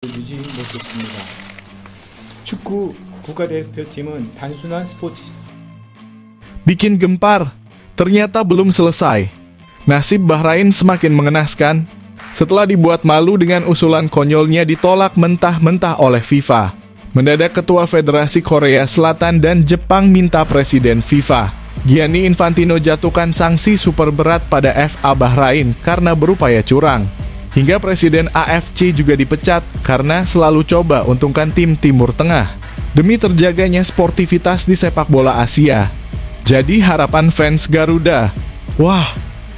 보여주지 못했습니다. 축구 국가대표팀은 단순한 스포츠. Bikin gempar, ternyata belum selesai. Nasib Bahrain semakin mengenaskan setelah dibuat malu dengan usulan konyolnya ditolak mentah-mentah oleh FIFA. Mendadak Ketua Federasi Korea Selatan dan Jepang minta Presiden FIFA, Gianni Infantino, jatuhkan sanksi super berat pada FA Bahrain karena berupaya curang. Hingga Presiden AFC juga dipecat karena selalu coba untungkan tim Timur Tengah demi terjaganya sportivitas di sepak bola Asia. Jadi harapan fans Garuda, wah,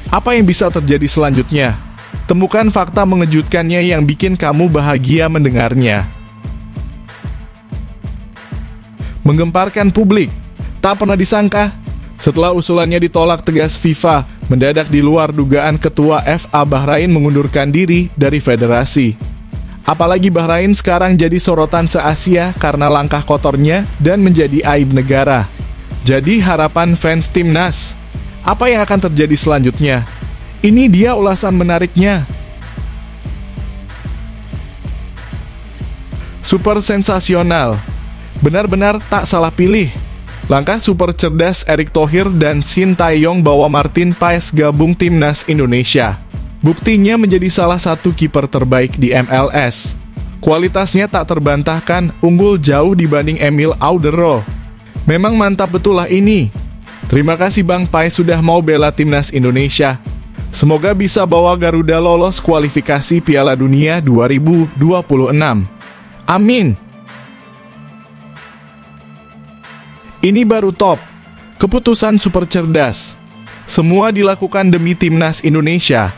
apa yang bisa terjadi selanjutnya? Temukan fakta mengejutkannya yang bikin kamu bahagia mendengarnya. Menggemparkan publik, tak pernah disangka setelah usulannya ditolak tegas FIFA, mendadak di luar dugaan Ketua FA Bahrain mengundurkan diri dari federasi. Apalagi Bahrain sekarang jadi sorotan se-Asia karena langkah kotornya dan menjadi aib negara. Jadi harapan fans timnas, apa yang akan terjadi selanjutnya? Ini dia ulasan menariknya. Super sensasional, benar-benar tak salah pilih. Langkah super cerdas Erick Thohir dan Shin Tae-yong bawa Martin Paes gabung timnas Indonesia. Buktinya menjadi salah satu kiper terbaik di MLS. Kualitasnya tak terbantahkan, unggul jauh dibanding Emil Audero. Memang mantap betul lah ini. Terima kasih Bang Paes sudah mau bela timnas Indonesia. Semoga bisa bawa Garuda lolos kualifikasi Piala Dunia 2026. Amin. Ini baru top. Keputusan super cerdas. Semua dilakukan demi timnas Indonesia.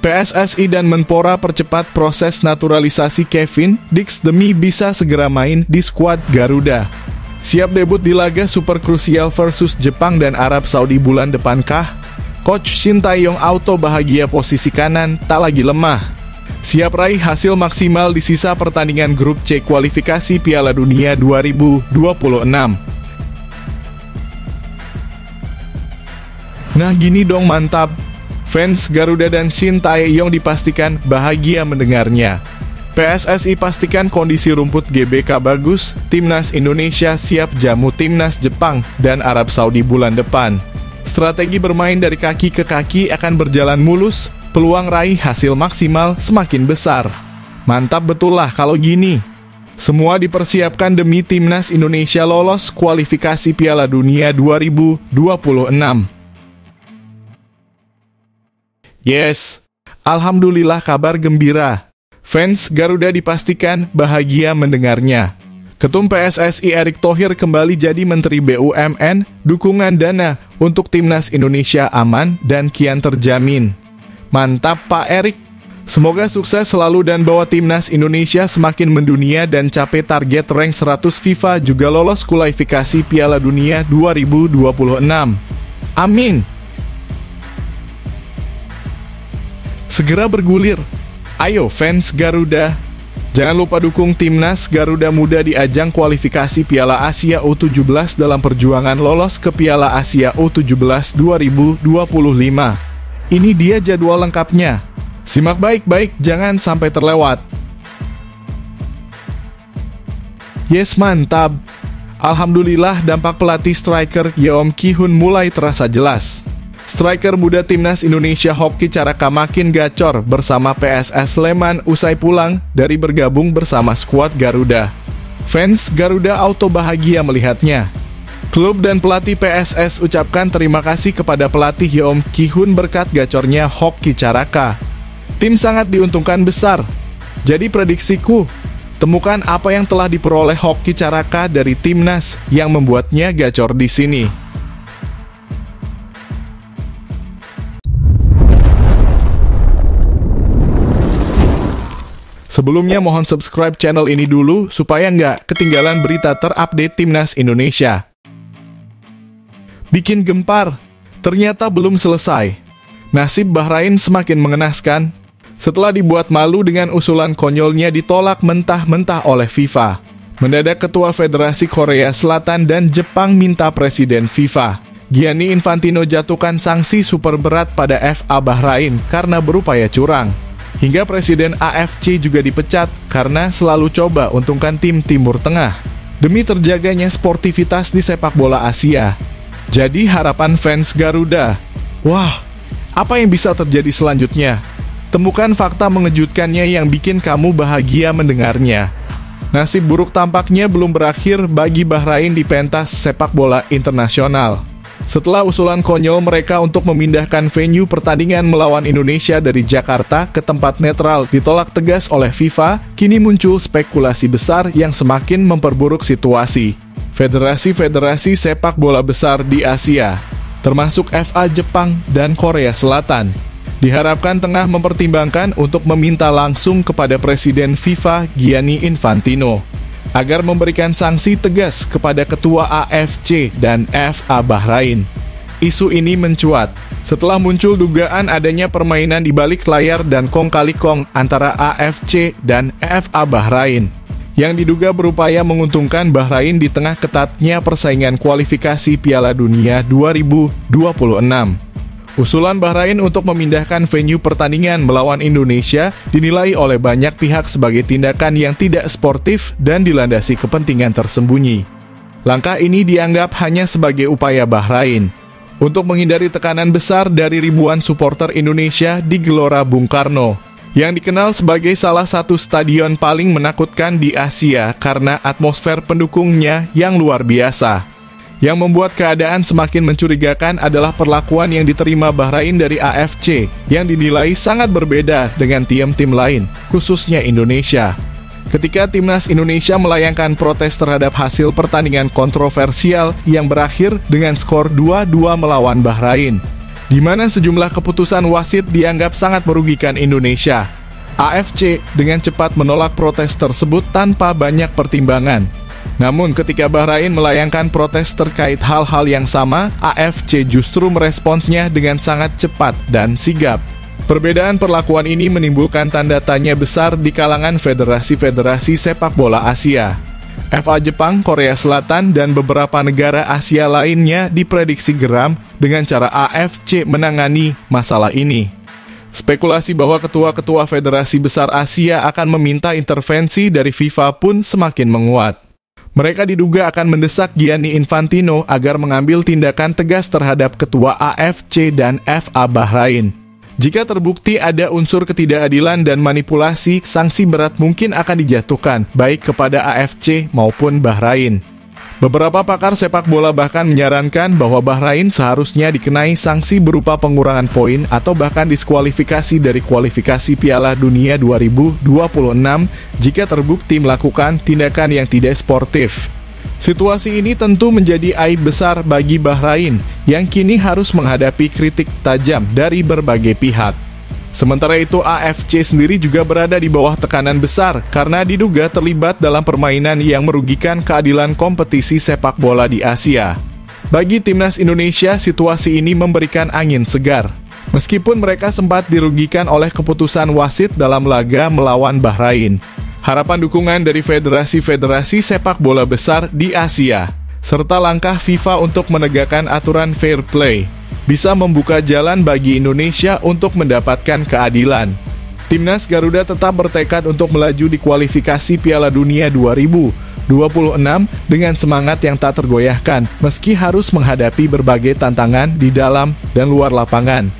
PSSI dan Menpora percepat proses naturalisasi Kevin Dix demi bisa segera main di skuad Garuda. Siap debut di laga super krusial versus Jepang dan Arab Saudi bulan depan kah? Coach Shin Tae-yong auto bahagia, posisi kanan tak lagi lemah. Siap raih hasil maksimal di sisa pertandingan grup C kualifikasi Piala Dunia 2026. Nah gini dong mantap. Fans Garuda dan Shin Tae-yong dipastikan bahagia mendengarnya. PSSI pastikan kondisi rumput GBK bagus, timnas Indonesia siap jamu timnas Jepang dan Arab Saudi bulan depan. Strategi bermain dari kaki ke kaki akan berjalan mulus, peluang raih hasil maksimal semakin besar. Mantap betul lah kalau gini. Semua dipersiapkan demi timnas Indonesia lolos kualifikasi Piala Dunia 2026. Yes, alhamdulillah kabar gembira. Fans Garuda dipastikan bahagia mendengarnya. Ketum PSSI Erick Thohir kembali jadi Menteri BUMN, dukungan dana untuk timnas Indonesia aman dan kian terjamin. Mantap Pak Erick. Semoga sukses selalu dan bawa timnas Indonesia semakin mendunia dan capai target rank 100 FIFA juga lolos kualifikasi Piala Dunia 2026. Amin. Segera bergulir. Ayo fans Garuda, jangan lupa dukung timnas Garuda Muda di ajang kualifikasi Piala Asia U17 dalam perjuangan lolos ke Piala Asia U17 2025. Ini dia jadwal lengkapnya. Simak baik-baik, jangan sampai terlewat. Yes, mantap. Alhamdulillah dampak pelatih striker Yeom Ki-hun mulai terasa jelas. Striker muda timnas Indonesia Hoki Caraka makin gacor bersama PSS Sleman usai pulang dari bergabung bersama skuad Garuda. Fans Garuda auto bahagia melihatnya. Klub dan pelatih PSS ucapkan terima kasih kepada pelatih Yeom Ki-hun berkat gacornya Hoki Caraka. Tim sangat diuntungkan besar. Jadi prediksiku, temukan apa yang telah diperoleh Hoki Caraka dari timnas yang membuatnya gacor di sini. Sebelumnya mohon subscribe channel ini dulu supaya nggak ketinggalan berita terupdate timnas Indonesia. Bikin gempar, ternyata belum selesai. Nasib Bahrain semakin mengenaskan setelah dibuat malu dengan usulan konyolnya ditolak mentah-mentah oleh FIFA. Mendadak Ketua Federasi Korea Selatan dan Jepang minta Presiden FIFA, Gianni Infantino, jatuhkan sanksi super berat pada FA Bahrain karena berupaya curang. Hingga Presiden AFC juga dipecat karena selalu coba untungkan tim Timur Tengah demi terjaganya sportivitas di sepak bola Asia. Jadi harapan fans Garuda, wah, apa yang bisa terjadi selanjutnya? Temukan fakta mengejutkannya yang bikin kamu bahagia mendengarnya. Nasib buruk tampaknya belum berakhir bagi Bahrain di pentas sepak bola internasional. Setelah usulan konyol mereka untuk memindahkan venue pertandingan melawan Indonesia dari Jakarta ke tempat netral ditolak tegas oleh FIFA, kini muncul spekulasi besar yang semakin memperburuk situasi. Federasi-federasi sepak bola besar di Asia, termasuk FA Jepang dan Korea Selatan, diharapkan tengah mempertimbangkan untuk meminta langsung kepada Presiden FIFA Gianni Infantino agar memberikan sanksi tegas kepada Ketua AFC dan FA Bahrain. Isu ini mencuat setelah muncul dugaan adanya permainan di balik layar dan kong kali kong antara AFC dan FA Bahrain, yang diduga berupaya menguntungkan Bahrain di tengah ketatnya persaingan kualifikasi Piala Dunia 2026. Usulan Bahrain untuk memindahkan venue pertandingan melawan Indonesia dinilai oleh banyak pihak sebagai tindakan yang tidak sportif dan dilandasi kepentingan tersembunyi. Langkah ini dianggap hanya sebagai upaya Bahrain untuk menghindari tekanan besar dari ribuan supporter Indonesia di Gelora Bung Karno, yang dikenal sebagai salah satu stadion paling menakutkan di Asia karena atmosfer pendukungnya yang luar biasa. Yang membuat keadaan semakin mencurigakan adalah perlakuan yang diterima Bahrain dari AFC yang dinilai sangat berbeda dengan tim-tim lain, khususnya Indonesia. Ketika timnas Indonesia melayangkan protes terhadap hasil pertandingan kontroversial yang berakhir dengan skor 2-2 melawan Bahrain, di mana sejumlah keputusan wasit dianggap sangat merugikan Indonesia. AFC dengan cepat menolak protes tersebut tanpa banyak pertimbangan. Namun ketika Bahrain melayangkan protes terkait hal-hal yang sama, AFC justru meresponsnya dengan sangat cepat dan sigap. Perbedaan perlakuan ini menimbulkan tanda tanya besar di kalangan federasi-federasi sepak bola Asia. FA Jepang, Korea Selatan, dan beberapa negara Asia lainnya diprediksi geram dengan cara AFC menangani masalah ini. Spekulasi bahwa ketua-ketua federasi besar Asia akan meminta intervensi dari FIFA pun semakin menguat. Mereka diduga akan mendesak Gianni Infantino agar mengambil tindakan tegas terhadap ketua AFC dan FA Bahrain. Jika terbukti ada unsur ketidakadilan dan manipulasi, sanksi berat mungkin akan dijatuhkan, baik kepada AFC maupun Bahrain. Beberapa pakar sepak bola bahkan menyarankan bahwa Bahrain seharusnya dikenai sanksi berupa pengurangan poin atau bahkan diskualifikasi dari kualifikasi Piala Dunia 2026 jika terbukti melakukan tindakan yang tidak sportif. Situasi ini tentu menjadi aib besar bagi Bahrain yang kini harus menghadapi kritik tajam dari berbagai pihak. Sementara itu AFC sendiri juga berada di bawah tekanan besar karena diduga terlibat dalam permainan yang merugikan keadilan kompetisi sepak bola di Asia. Bagi timnas Indonesia, situasi ini memberikan angin segar. Meskipun mereka sempat dirugikan oleh keputusan wasit dalam laga melawan Bahrain. Harapan dukungan dari federasi-federasi sepak bola besar di Asia, serta langkah FIFA untuk menegakkan aturan fair play, bisa membuka jalan bagi Indonesia untuk mendapatkan keadilan. Timnas Garuda tetap bertekad untuk melaju di kualifikasi Piala Dunia 2026 dengan semangat yang tak tergoyahkan, meski harus menghadapi berbagai tantangan di dalam dan luar lapangan.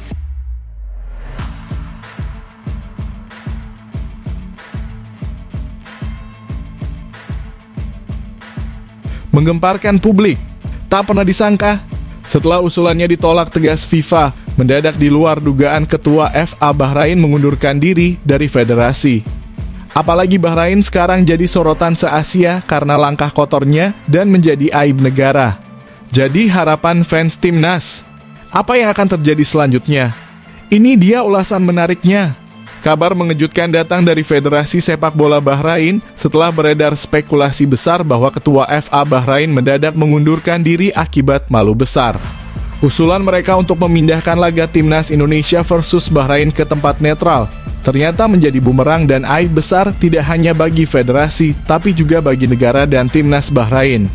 Menggemparkan publik, tak pernah disangka, setelah usulannya ditolak tegas FIFA, mendadak di luar dugaan ketua FA Bahrain mengundurkan diri dari federasi. Apalagi Bahrain sekarang jadi sorotan se-Asia karena langkah kotornya dan menjadi aib negara. Jadi harapan fans timnas, apa yang akan terjadi selanjutnya? Ini dia ulasan menariknya. Kabar mengejutkan datang dari Federasi Sepak Bola Bahrain setelah beredar spekulasi besar bahwa ketua FA Bahrain mendadak mengundurkan diri akibat malu besar. Usulan mereka untuk memindahkan laga timnas Indonesia versus Bahrain ke tempat netral ternyata menjadi bumerang dan aib besar tidak hanya bagi federasi, tapi juga bagi negara dan timnas Bahrain.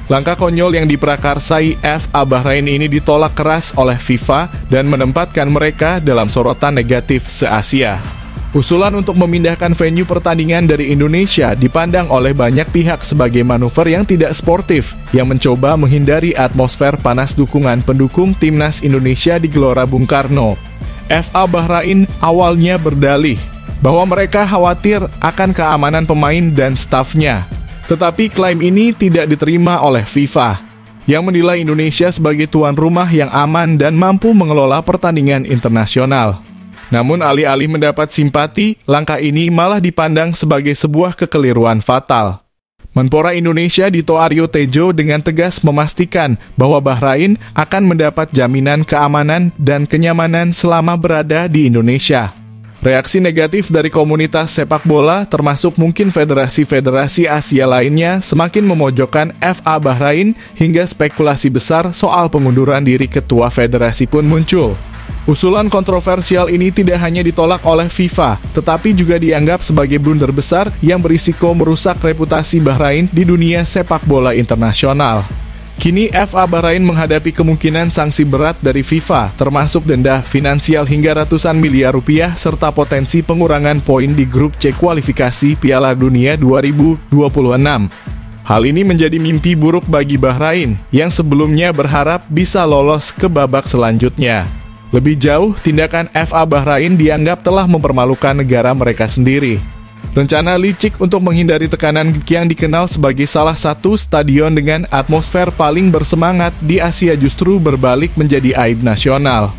Langkah konyol yang diprakarsai FA Bahrain ini ditolak keras oleh FIFA dan menempatkan mereka dalam sorotan negatif se-Asia. Usulan untuk memindahkan venue pertandingan dari Indonesia dipandang oleh banyak pihak sebagai manuver yang tidak sportif, yang mencoba menghindari atmosfer panas dukungan pendukung timnas Indonesia di Gelora Bung Karno. FA Bahrain awalnya berdalih bahwa mereka khawatir akan keamanan pemain dan stafnya. Tetapi klaim ini tidak diterima oleh FIFA, yang menilai Indonesia sebagai tuan rumah yang aman dan mampu mengelola pertandingan internasional. Namun alih-alih mendapat simpati, langkah ini malah dipandang sebagai sebuah kekeliruan fatal. Menpora Indonesia Dito Aryo Tejo dengan tegas memastikan bahwa Bahrain akan mendapat jaminan keamanan dan kenyamanan selama berada di Indonesia. Reaksi negatif dari komunitas sepak bola, termasuk mungkin federasi-federasi Asia lainnya, semakin memojokkan FA Bahrain hingga spekulasi besar soal pengunduran diri ketua federasi pun muncul. Usulan kontroversial ini tidak hanya ditolak oleh FIFA, tetapi juga dianggap sebagai blunder besar yang berisiko merusak reputasi Bahrain di dunia sepak bola internasional. Kini FA Bahrain menghadapi kemungkinan sanksi berat dari FIFA, termasuk denda finansial hingga ratusan miliar rupiah serta potensi pengurangan poin di grup C kualifikasi Piala Dunia 2026. Hal ini menjadi mimpi buruk bagi Bahrain, yang sebelumnya berharap bisa lolos ke babak selanjutnya. Lebih jauh, tindakan FA Bahrain dianggap telah mempermalukan negara mereka sendiri. Rencana licik untuk menghindari tekanan yang dikenal sebagai salah satu stadion dengan atmosfer paling bersemangat di Asia justru berbalik menjadi aib nasional.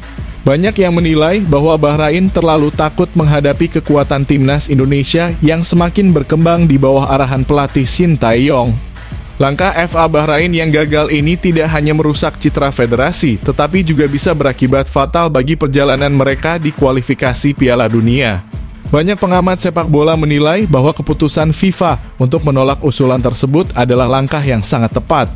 Banyak yang menilai bahwa Bahrain terlalu takut menghadapi kekuatan timnas Indonesia yang semakin berkembang di bawah arahan pelatih Shin Tae-yong. Langkah FA Bahrain yang gagal ini tidak hanya merusak citra federasi, tetapi juga bisa berakibat fatal bagi perjalanan mereka di kualifikasi Piala Dunia. Banyak pengamat sepak bola menilai bahwa keputusan FIFA untuk menolak usulan tersebut adalah langkah yang sangat tepat.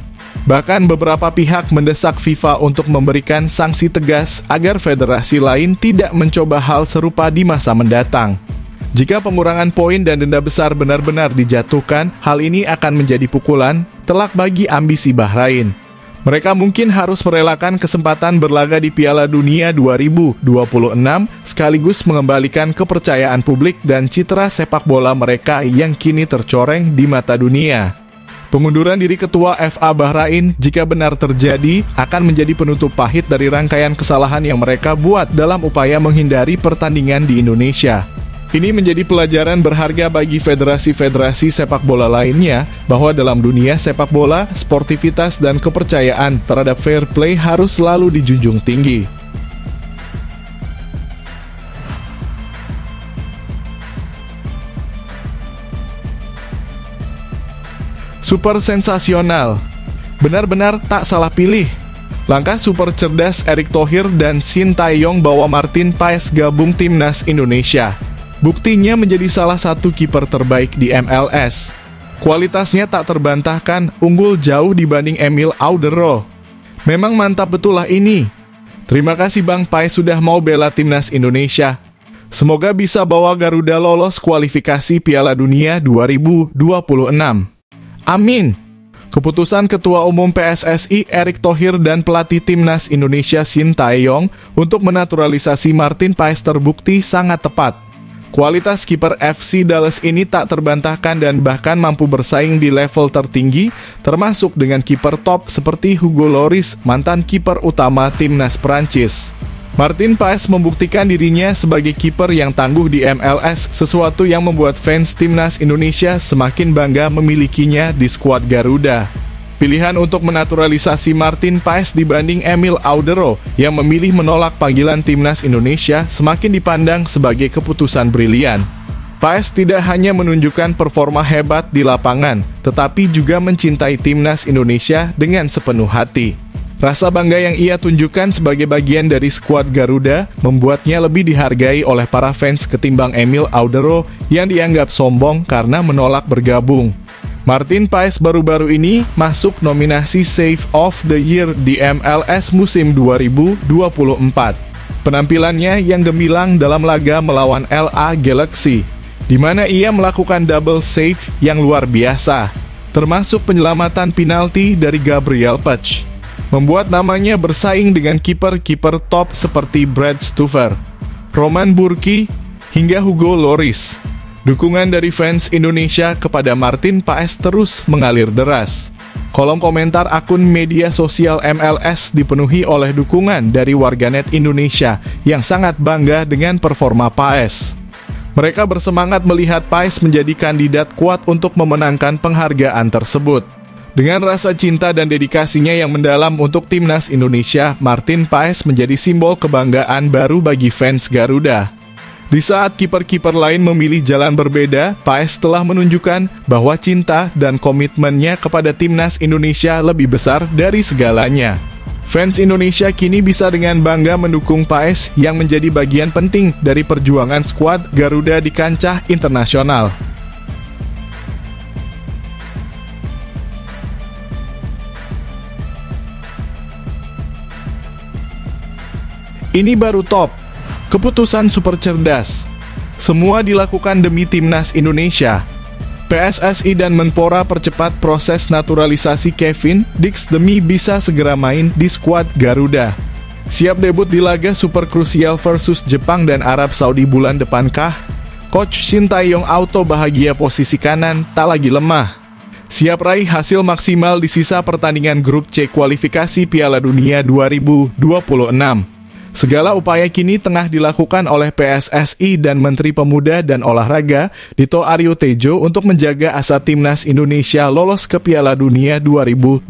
Bahkan beberapa pihak mendesak FIFA untuk memberikan sanksi tegas agar federasi lain tidak mencoba hal serupa di masa mendatang. Jika pengurangan poin dan denda besar benar-benar dijatuhkan, hal ini akan menjadi pukulan telak bagi ambisi Bahrain. Mereka mungkin harus merelakan kesempatan berlaga di Piala Dunia 2026 sekaligus mengembalikan kepercayaan publik dan citra sepak bola mereka yang kini tercoreng di mata dunia. Pengunduran diri ketua FA Bahrain jika benar terjadi akan menjadi penutup pahit dari rangkaian kesalahan yang mereka buat dalam upaya menghindari pertandingan di Indonesia. Ini menjadi pelajaran berharga bagi federasi-federasi sepak bola lainnya bahwa dalam dunia sepak bola, sportivitas dan kepercayaan terhadap fair play harus selalu dijunjung tinggi. Super sensasional. Benar-benar tak salah pilih. Langkah super cerdas Erick Thohir dan Shin Tae-yong bawa Martin Paes gabung timnas Indonesia. Buktinya menjadi salah satu kiper terbaik di MLS. Kualitasnya tak terbantahkan, unggul jauh dibanding Emil Audero. Memang mantap betul lah ini. Terima kasih Bang Paes sudah mau bela timnas Indonesia. Semoga bisa bawa Garuda lolos kualifikasi Piala Dunia 2026. Amin. Keputusan Ketua Umum PSSI Erick Thohir dan pelatih timnas Indonesia Shin Tae-yong untuk menaturalisasi Martin Paes terbukti sangat tepat. Kualitas kiper FC Dallas ini tak terbantahkan dan bahkan mampu bersaing di level tertinggi, termasuk dengan kiper top seperti Hugo Lloris, mantan kiper utama timnas Prancis. Martin Paes membuktikan dirinya sebagai kiper yang tangguh di MLS, sesuatu yang membuat fans timnas Indonesia semakin bangga memilikinya di skuad Garuda. Pilihan untuk menaturalisasi Martin Paes dibanding Emil Audero yang memilih menolak panggilan timnas Indonesia semakin dipandang sebagai keputusan brilian. Paes tidak hanya menunjukkan performa hebat di lapangan, tetapi juga mencintai timnas Indonesia dengan sepenuh hati. Rasa bangga yang ia tunjukkan sebagai bagian dari skuad Garuda membuatnya lebih dihargai oleh para fans ketimbang Emil Audero yang dianggap sombong karena menolak bergabung. Martin Paes baru-baru ini masuk nominasi Save of the Year di MLS musim 2024. Penampilannya yang gemilang dalam laga melawan LA Galaxy, di mana ia melakukan double save yang luar biasa, termasuk penyelamatan penalti dari Gabriel Pech, membuat namanya bersaing dengan kiper-kiper top seperti Brad Stuver, Roman Burki, hingga Hugo Lloris. Dukungan dari fans Indonesia kepada Martin Paes terus mengalir deras. Kolom komentar akun media sosial MLS dipenuhi oleh dukungan dari warganet Indonesia yang sangat bangga dengan performa Paes. Mereka bersemangat melihat Paes menjadi kandidat kuat untuk memenangkan penghargaan tersebut. Dengan rasa cinta dan dedikasinya yang mendalam untuk timnas Indonesia, Martin Paes menjadi simbol kebanggaan baru bagi fans Garuda. Di saat kiper-kiper lain memilih jalan berbeda, Paes telah menunjukkan bahwa cinta dan komitmennya kepada timnas Indonesia lebih besar dari segalanya. Fans Indonesia kini bisa dengan bangga mendukung Paes yang menjadi bagian penting dari perjuangan skuad Garuda di kancah internasional. Ini baru top. Keputusan super cerdas. Semua dilakukan demi timnas Indonesia. PSSI dan Menpora percepat proses naturalisasi Kevin Dix demi bisa segera main di skuad Garuda. Siap debut di laga super krusial versus Jepang dan Arab Saudi bulan depan kah? Coach Shin Tae-yong auto bahagia posisi kanan tak lagi lemah. Siap raih hasil maksimal di sisa pertandingan grup C kualifikasi Piala Dunia 2026. Segala upaya kini tengah dilakukan oleh PSSI dan Menteri Pemuda dan Olahraga Dito Aryo Tejo untuk menjaga asa timnas Indonesia lolos ke Piala Dunia 2026.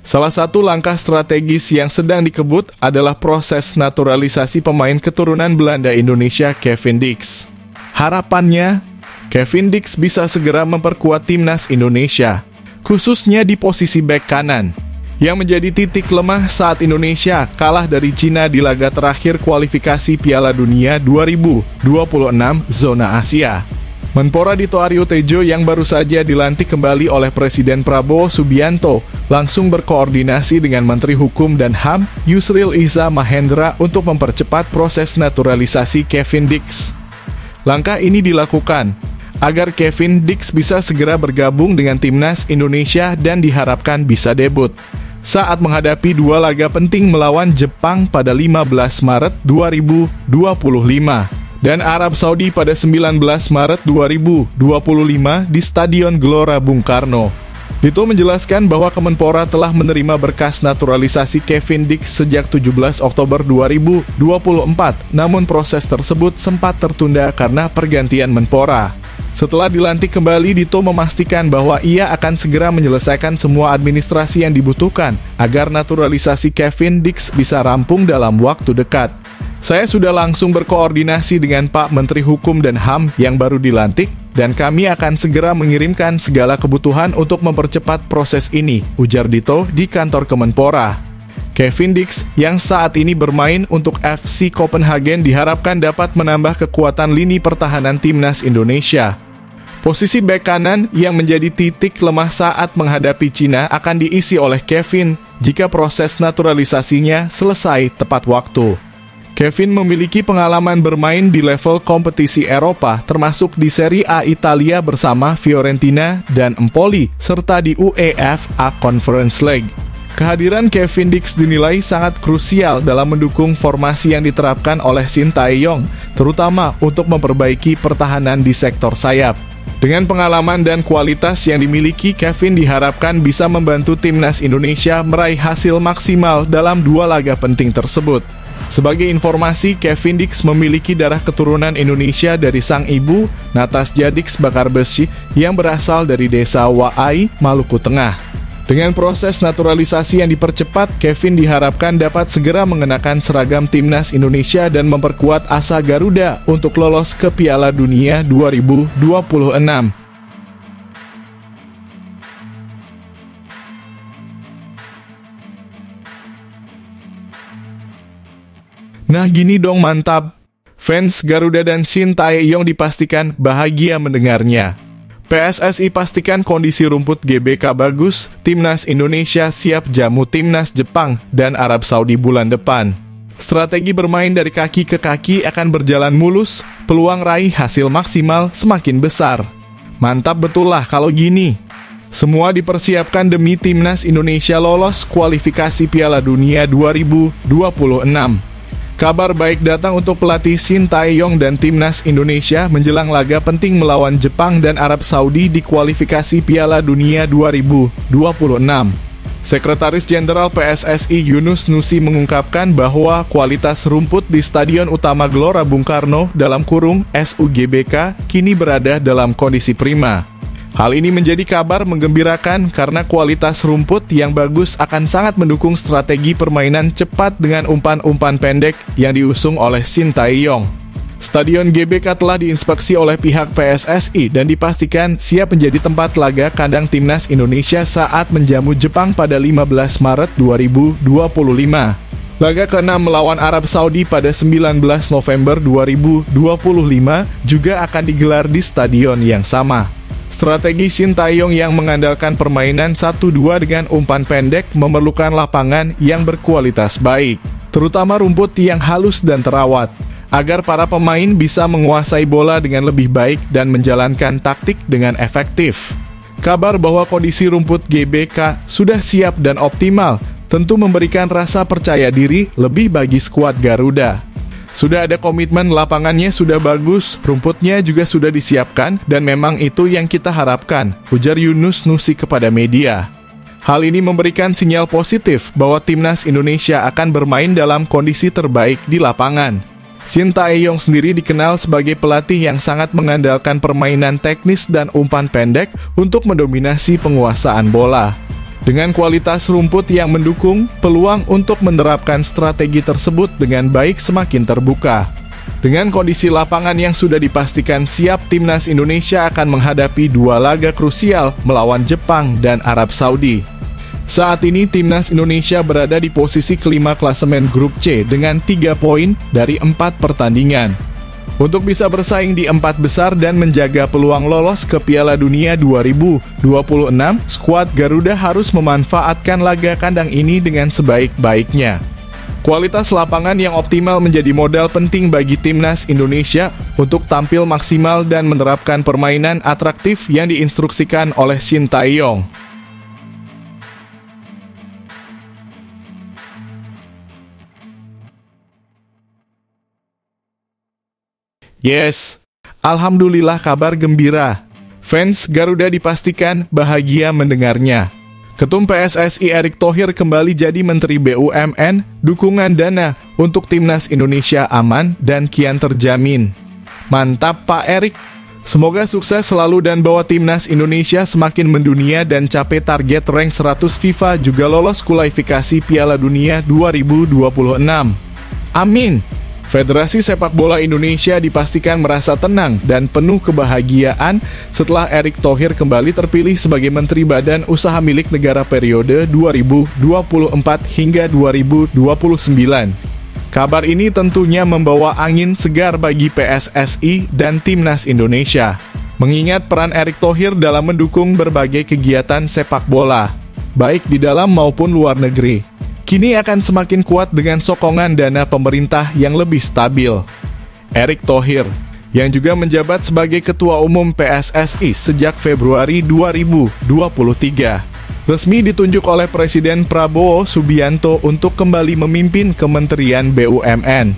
Salah satu langkah strategis yang sedang dikebut adalah proses naturalisasi pemain keturunan Belanda Indonesia Kevin Dix. Harapannya, Kevin Dix bisa segera memperkuat timnas Indonesia, khususnya di posisi bek kanan, yang menjadi titik lemah saat Indonesia kalah dari Cina di laga terakhir kualifikasi Piala Dunia 2026 zona Asia. Menpora Dito Aryo Tejo yang baru saja dilantik kembali oleh Presiden Prabowo Subianto langsung berkoordinasi dengan Menteri Hukum dan HAM Yusril Iza Mahendra untuk mempercepat proses naturalisasi Kevin Dix. Langkah ini dilakukan agar Kevin Dix bisa segera bergabung dengan timnas Indonesia dan diharapkan bisa debut saat menghadapi dua laga penting melawan Jepang pada 15 Maret 2025 dan Arab Saudi pada 19 Maret 2025 di Stadion Gelora Bung Karno. Dito menjelaskan bahwa Kemenpora telah menerima berkas naturalisasi Kevin Dix sejak 17 Oktober 2024, namun proses tersebut sempat tertunda karena pergantian Menpora. Setelah dilantik kembali, Dito memastikan bahwa ia akan segera menyelesaikan semua administrasi yang dibutuhkan agar naturalisasi Kevin Dix bisa rampung dalam waktu dekat. Saya sudah langsung berkoordinasi dengan Pak Menteri Hukum dan HAM yang baru dilantik, dan kami akan segera mengirimkan segala kebutuhan untuk mempercepat proses ini, ujar Dito di kantor Kemenpora. Kevin Dix yang saat ini bermain untuk FC Copenhagen diharapkan dapat menambah kekuatan lini pertahanan timnas Indonesia. Posisi bek kanan yang menjadi titik lemah saat menghadapi Cina akan diisi oleh Kevin jika proses naturalisasinya selesai tepat waktu. Kevin memiliki pengalaman bermain di level kompetisi Eropa termasuk di Serie A Italia bersama Fiorentina dan Empoli serta di UEFA Conference League. Kehadiran Kevin Dix dinilai sangat krusial dalam mendukung formasi yang diterapkan oleh Shin Tae-yong, terutama untuk memperbaiki pertahanan di sektor sayap. Dengan pengalaman dan kualitas yang dimiliki, Kevin diharapkan bisa membantu timnas Indonesia meraih hasil maksimal dalam dua laga penting tersebut. Sebagai informasi, Kevin Dix memiliki darah keturunan Indonesia dari sang ibu, Natasja Dix Bakarbesi, yang berasal dari desa Waai, Maluku Tengah. Dengan proses naturalisasi yang dipercepat, Kevin diharapkan dapat segera mengenakan seragam timnas Indonesia dan memperkuat asa Garuda untuk lolos ke Piala Dunia 2026. Nah gini dong mantap. Fans Garuda dan Shin Tae-yong dipastikan bahagia mendengarnya. PSSI pastikan kondisi rumput GBK bagus, timnas Indonesia siap jamu timnas Jepang dan Arab Saudi bulan depan. Strategi bermain dari kaki ke kaki akan berjalan mulus, peluang raih hasil maksimal semakin besar. Mantap betul lah kalau gini. Semua dipersiapkan demi timnas Indonesia lolos kualifikasi Piala Dunia 2026. Kabar baik datang untuk pelatih Shin Tae-yong dan timnas Indonesia menjelang laga penting melawan Jepang dan Arab Saudi di kualifikasi Piala Dunia 2026. Sekretaris Jenderal PSSI Yunus Nusi mengungkapkan bahwa kualitas rumput di Stadion Utama Gelora Bung Karno (SUGBK) kini berada dalam kondisi prima. Hal ini menjadi kabar menggembirakan karena kualitas rumput yang bagus akan sangat mendukung strategi permainan cepat dengan umpan-umpan pendek yang diusung oleh Shin Tae-yong. Stadion GBK telah diinspeksi oleh pihak PSSI dan dipastikan siap menjadi tempat laga kandang timnas Indonesia saat menjamu Jepang pada 15 Maret 2025. Laga ke-6 melawan Arab Saudi pada 19 November 2025 juga akan digelar di stadion yang sama. Strategi Shin Tae-yong yang mengandalkan permainan 1-2 dengan umpan pendek memerlukan lapangan yang berkualitas baik, terutama rumput yang halus dan terawat, agar para pemain bisa menguasai bola dengan lebih baik dan menjalankan taktik dengan efektif. Kabar bahwa kondisi rumput GBK sudah siap dan optimal tentu memberikan rasa percaya diri lebih bagi skuad Garuda. Sudah ada komitmen, lapangannya sudah bagus, rumputnya juga sudah disiapkan, dan memang itu yang kita harapkan, ujar Yunus Nusi kepada media. Hal ini memberikan sinyal positif bahwa timnas Indonesia akan bermain dalam kondisi terbaik di lapangan. Shin Tae-yong sendiri dikenal sebagai pelatih yang sangat mengandalkan permainan teknis dan umpan pendek untuk mendominasi penguasaan bola. Dengan kualitas rumput yang mendukung, peluang untuk menerapkan strategi tersebut dengan baik semakin terbuka. Dengan kondisi lapangan yang sudah dipastikan siap, timnas Indonesia akan menghadapi 2 laga krusial melawan Jepang dan Arab Saudi. Saat ini timnas Indonesia berada di posisi kelima klasemen grup C dengan 3 poin dari 4 pertandingan. Untuk bisa bersaing di 4 besar dan menjaga peluang lolos ke Piala Dunia 2026, skuad Garuda harus memanfaatkan laga kandang ini dengan sebaik-baiknya. Kualitas lapangan yang optimal menjadi modal penting bagi timnas Indonesia untuk tampil maksimal dan menerapkan permainan atraktif yang diinstruksikan oleh Shin Tae-yong. Yes, alhamdulillah kabar gembira. Fans Garuda dipastikan bahagia mendengarnya. Ketum PSSI Erick Thohir kembali jadi Menteri BUMN, dukungan dana untuk timnas Indonesia aman dan kian terjamin. Mantap Pak Erick. Semoga sukses selalu dan bawa timnas Indonesia semakin mendunia dan capai target rank 100 FIFA juga lolos kualifikasi Piala Dunia 2026. Amin. Federasi Sepak Bola Indonesia dipastikan merasa tenang dan penuh kebahagiaan setelah Erick Thohir kembali terpilih sebagai Menteri Badan Usaha Milik Negara periode 2024 hingga 2029. Kabar ini tentunya membawa angin segar bagi PSSI dan Timnas Indonesia, mengingat peran Erick Thohir dalam mendukung berbagai kegiatan sepak bola, baik di dalam maupun luar negeri. Kini akan semakin kuat dengan sokongan dana pemerintah yang lebih stabil. Erick Thohir, yang juga menjabat sebagai Ketua Umum PSSI sejak Februari 2023, resmi ditunjuk oleh Presiden Prabowo Subianto untuk kembali memimpin Kementerian BUMN.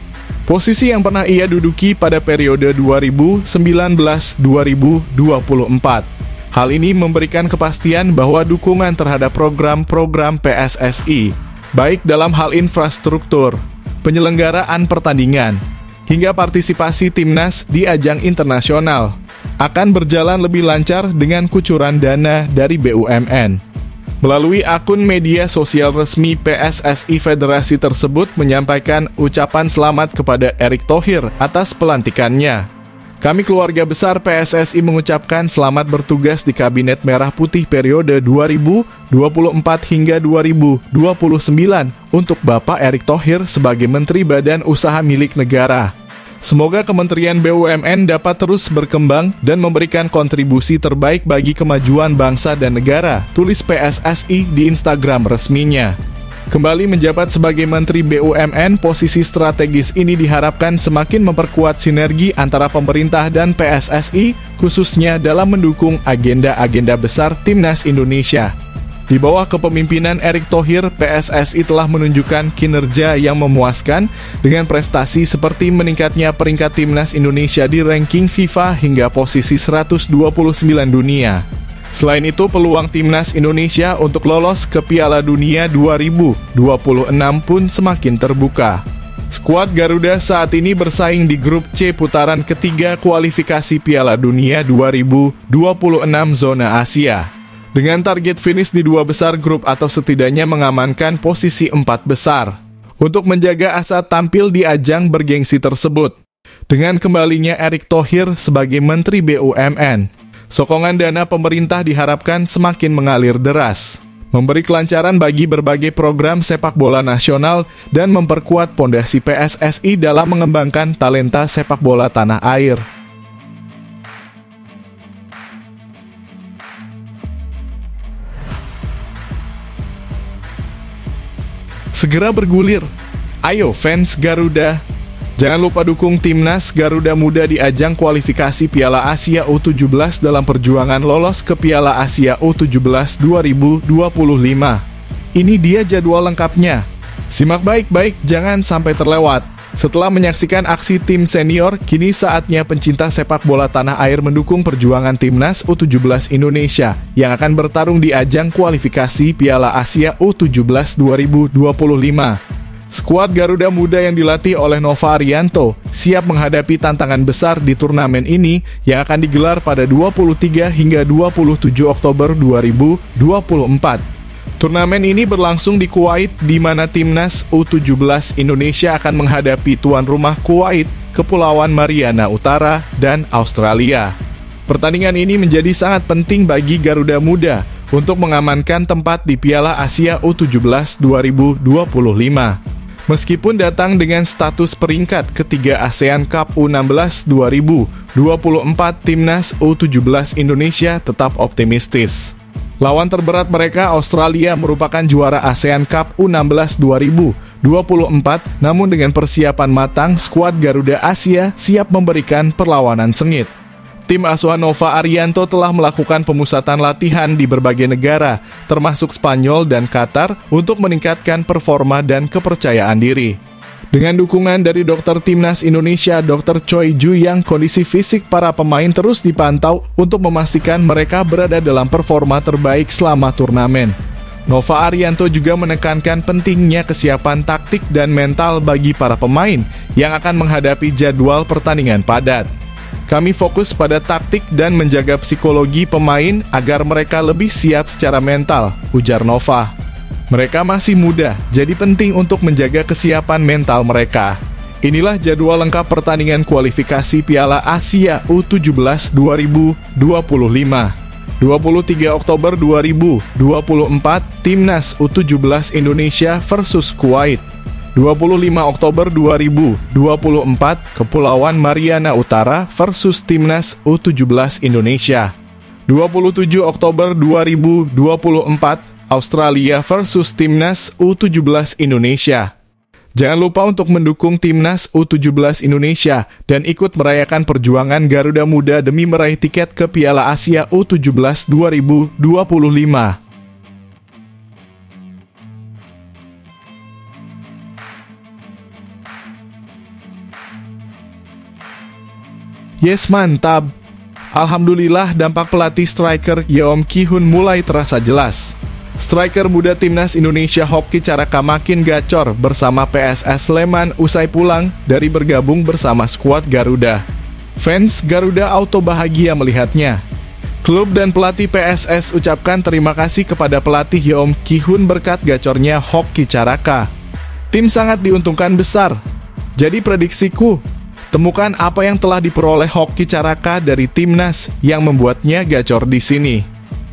Posisi yang pernah ia duduki pada periode 2019-2024. Hal ini memberikan kepastian bahwa dukungan terhadap program-program PSSI, baik dalam hal infrastruktur, penyelenggaraan pertandingan, hingga partisipasi timnas di ajang internasional, akan berjalan lebih lancar dengan kucuran dana dari BUMN. Melalui akun media sosial resmi PSSI, federasi tersebut menyampaikan ucapan selamat kepada Erick Thohir atas pelantikannya. Kami keluarga besar PSSI mengucapkan selamat bertugas di Kabinet Merah Putih periode 2024 hingga 2029 untuk Bapak Erick Thohir sebagai Menteri Badan Usaha Milik Negara. Semoga Kementerian BUMN dapat terus berkembang dan memberikan kontribusi terbaik bagi kemajuan bangsa dan negara, tulis PSSI di Instagram resminya. Kembali menjabat sebagai Menteri BUMN, posisi strategis ini diharapkan semakin memperkuat sinergi antara pemerintah dan PSSI, khususnya dalam mendukung agenda-agenda besar Timnas Indonesia. Di bawah kepemimpinan Erick Thohir, PSSI telah menunjukkan kinerja yang memuaskan dengan prestasi seperti meningkatnya peringkat timnas Indonesia di ranking FIFA hingga posisi 129 dunia. Selain itu, peluang timnas Indonesia untuk lolos ke Piala Dunia 2026 pun semakin terbuka. Skuad Garuda saat ini bersaing di grup C putaran ketiga kualifikasi Piala Dunia 2026 zona Asia. Dengan target finish di 2 besar grup atau setidaknya mengamankan posisi 4 besar. Untuk menjaga asa tampil di ajang bergengsi tersebut. Dengan kembalinya Erick Thohir sebagai Menteri BUMN, sokongan dana pemerintah diharapkan semakin mengalir deras, memberi kelancaran bagi berbagai program sepak bola nasional dan memperkuat pondasi PSSI dalam mengembangkan talenta sepak bola tanah air. Segera bergulir. Ayo fans Garuda, jangan lupa dukung timnas Garuda Muda di ajang kualifikasi Piala Asia U17 dalam perjuangan lolos ke Piala Asia U17 2025. Ini dia jadwal lengkapnya. Simak baik-baik, jangan sampai terlewat. Setelah menyaksikan aksi tim senior, kini saatnya pencinta sepak bola tanah air mendukung perjuangan timnas U17 Indonesia yang akan bertarung di ajang kualifikasi Piala Asia U17 2025. Skuad Garuda Muda yang dilatih oleh Nova Arianto siap menghadapi tantangan besar di turnamen ini yang akan digelar pada 23 hingga 27 Oktober 2024. Turnamen ini berlangsung di Kuwait, di mana timnas U17 Indonesia akan menghadapi tuan rumah Kuwait, Kepulauan Mariana Utara, dan Australia. Pertandingan ini menjadi sangat penting bagi Garuda Muda untuk mengamankan tempat di Piala Asia U17 2025. Meskipun datang dengan status peringkat ketiga ASEAN Cup U16 2024, timnas U17 Indonesia tetap optimistis. Lawan terberat mereka, Australia, merupakan juara ASEAN Cup U16 2024, namun dengan persiapan matang, skuad Garuda Asia siap memberikan perlawanan sengit. Tim asuhan Nova Arianto telah melakukan pemusatan latihan di berbagai negara, termasuk Spanyol dan Qatar, untuk meningkatkan performa dan kepercayaan diri. Dengan dukungan dari dokter timnas Indonesia, Dr. Choi Ju-yang, kondisi fisik para pemain terus dipantau untuk memastikan mereka berada dalam performa terbaik selama turnamen. Nova Arianto juga menekankan pentingnya kesiapan taktik dan mental bagi para pemain yang akan menghadapi jadwal pertandingan padat. Kami fokus pada taktik dan menjaga psikologi pemain agar mereka lebih siap secara mental, ujar Nova. Mereka masih muda, jadi penting untuk menjaga kesiapan mental mereka. Inilah jadwal lengkap pertandingan kualifikasi Piala Asia U17 2025. 23 Oktober 2024, Timnas U17 Indonesia versus Kuwait. 25 Oktober 2024, Kepulauan Mariana Utara versus Timnas U17 Indonesia. 27 Oktober 2024, Australia versus Timnas U17 Indonesia. Jangan lupa untuk mendukung Timnas U17 Indonesia dan ikut merayakan perjuangan Garuda Muda demi meraih tiket ke Piala Asia U17 2025. Yes, mantap. Alhamdulillah, dampak pelatih striker Yeom Ki-hun mulai terasa jelas. Striker muda timnas Indonesia Hoki Caraka makin gacor bersama PSS Sleman usai pulang dari bergabung bersama skuad Garuda. Fans Garuda auto bahagia melihatnya. Klub dan pelatih PSS ucapkan terima kasih kepada pelatih Yeom Ki-hun berkat gacornya Hoki Caraka. Tim sangat diuntungkan besar. Jadi prediksiku, temukan apa yang telah diperoleh Hoki Caraka dari timnas yang membuatnya gacor di sini.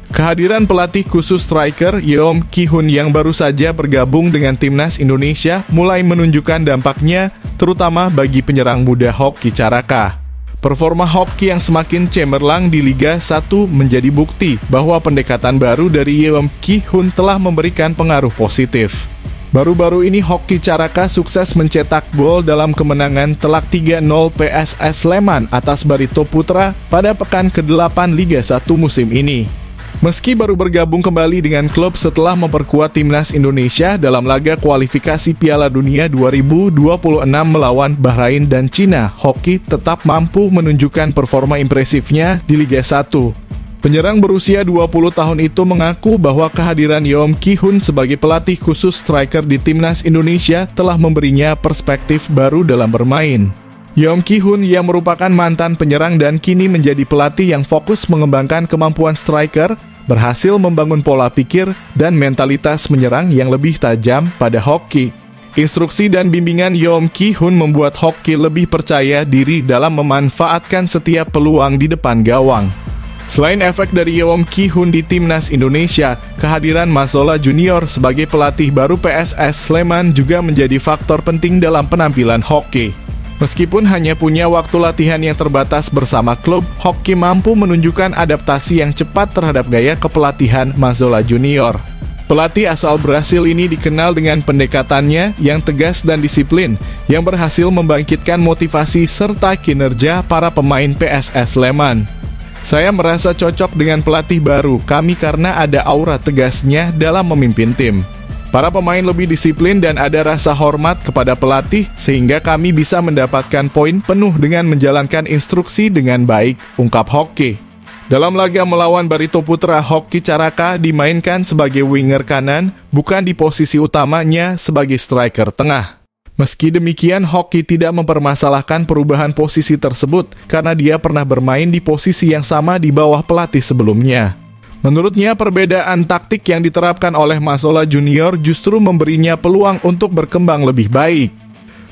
Kehadiran pelatih khusus striker Yeom Ki-hun yang baru saja bergabung dengan timnas Indonesia mulai menunjukkan dampaknya, terutama bagi penyerang muda Hoki Caraka. Performa Hoki yang semakin cemerlang di Liga 1 menjadi bukti bahwa pendekatan baru dari Yeom Ki-hun telah memberikan pengaruh positif. Baru-baru ini Hoki Caraka sukses mencetak gol dalam kemenangan telak 3-0 PSS Sleman atas Barito Putra pada pekan ke-8 Liga 1 musim ini. Meski baru bergabung kembali dengan klub setelah memperkuat timnas Indonesia dalam laga kualifikasi Piala Dunia 2026 melawan Bahrain dan Cina, Hoki tetap mampu menunjukkan performa impresifnya di Liga 1. Penyerang berusia 20 tahun itu mengaku bahwa kehadiran Yeom Ki-hun sebagai pelatih khusus striker di timnas Indonesia telah memberinya perspektif baru dalam bermain. Yeom Ki-hun yang merupakan mantan penyerang dan kini menjadi pelatih yang fokus mengembangkan kemampuan striker, berhasil membangun pola pikir dan mentalitas menyerang yang lebih tajam pada Hoki. Instruksi dan bimbingan Yeom Ki-hun membuat Hoki lebih percaya diri dalam memanfaatkan setiap peluang di depan gawang. Selain efek dari Yeom Ki-hun di timnas Indonesia, kehadiran Mazzola Junior sebagai pelatih baru PSS Sleman juga menjadi faktor penting dalam penampilan Hoki. Meskipun hanya punya waktu latihan yang terbatas bersama klub, Hoki mampu menunjukkan adaptasi yang cepat terhadap gaya kepelatihan Mazzola Junior. Pelatih asal Brasil ini dikenal dengan pendekatannya yang tegas dan disiplin, yang berhasil membangkitkan motivasi serta kinerja para pemain PSS Sleman. Saya merasa cocok dengan pelatih baru kami karena ada aura tegasnya dalam memimpin tim. Para pemain lebih disiplin dan ada rasa hormat kepada pelatih sehingga kami bisa mendapatkan poin penuh dengan menjalankan instruksi dengan baik, ungkap Hoki. Dalam laga melawan Barito Putra, Hoki Caraka dimainkan sebagai winger kanan, bukan di posisi utamanya sebagai striker tengah. Meski demikian, Hoki tidak mempermasalahkan perubahan posisi tersebut karena dia pernah bermain di posisi yang sama di bawah pelatih sebelumnya. Menurutnya, perbedaan taktik yang diterapkan oleh Mazzola Junior justru memberinya peluang untuk berkembang lebih baik.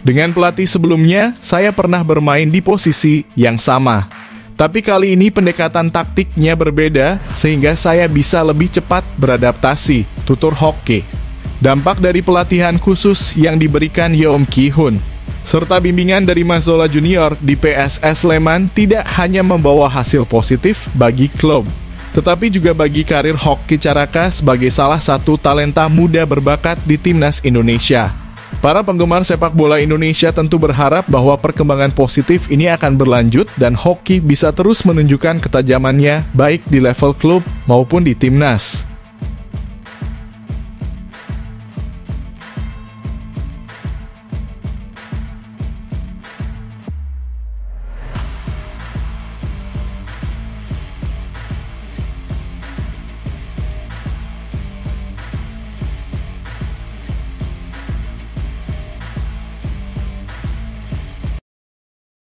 Dengan pelatih sebelumnya, saya pernah bermain di posisi yang sama. Tapi kali ini pendekatan taktiknya berbeda, sehingga saya bisa lebih cepat beradaptasi, tutur Hoki. Dampak dari pelatihan khusus yang diberikan Yeom Ki-hun serta bimbingan dari Mazzola Junior di PSS Sleman tidak hanya membawa hasil positif bagi klub, tetapi juga bagi karir Hoki Caraka sebagai salah satu talenta muda berbakat di timnas Indonesia. Para penggemar sepak bola Indonesia tentu berharap bahwa perkembangan positif ini akan berlanjut dan Hoki bisa terus menunjukkan ketajamannya baik di level klub maupun di timnas.